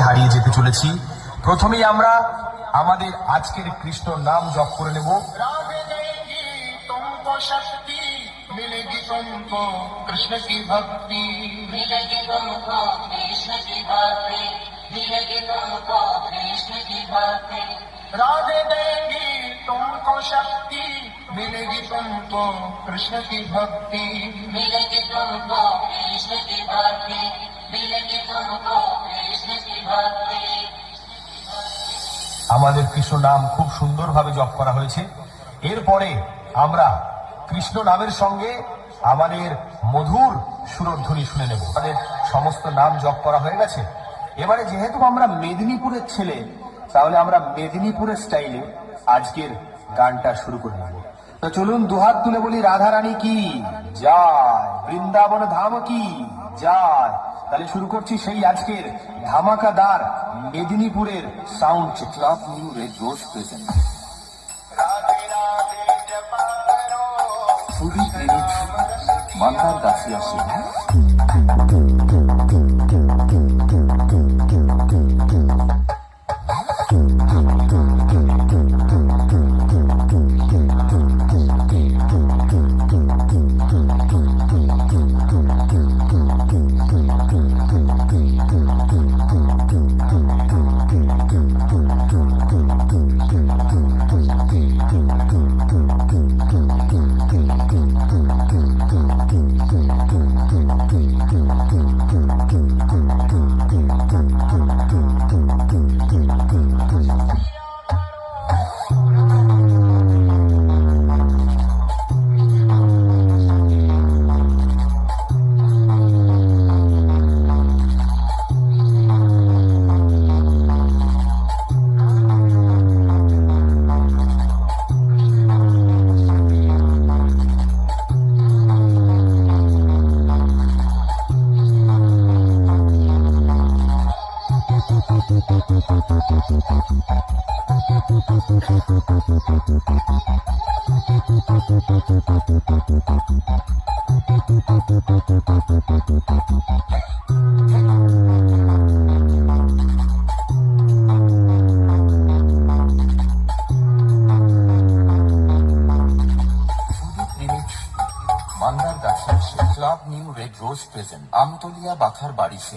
হারিয়ে যেতে চলেছি। প্রথমেই আমরা আমাদের আজকের কৃষ্ণ নাম জপ করে নেব। राधे देगी तुमको शक्ति, मिलेगी तुमको कृष्ण की भक्ति, मिलेगी तुमको कृष्ण की भक्ति, मिलेगी तुमको कृष्ण की भक्ति। राधे देगी तुमको शक्ति, मिलेगी तुमको कृष्ण की भक्ति, मिलेगी तुमको कृष्ण की भक्ति, मिलेगी तुमको कृष्ण की भक्ति। আমাদের কৃষ্ণ নাম খুব সুন্দরভাবে জপ করা হয়েছে। এরপরে আমরা কৃষ্ণ নামের সঙ্গে আমাদের মধুর সুরধ্বনি শুনে নেব। আমাদের সমস্ত নাম জপ করা হয়ে গেছে। এবারে যেহেতু আমরা মেদিনীপুরের ছেলে, তাহলে আমরা মেদিনীপুরের স্টাইলে আজকের গানটা শুরু করে নেব। তো চলুন দুহাত তুলে বলি, রাধা রানী কি যায়, বৃন্দাবন ধাম কি যায়। তাহলে শুরু করছি সেই আজকের ধামাকাদার মেদিনীপুরের sound check. Club new red rose present Radhe Radhe जपा करो, ফুলি প্রেমিক মান্দার কাছে আসে। মান্দার গাছে আসে। Club new red rose present Amtalia বাখার বাড়ি সে।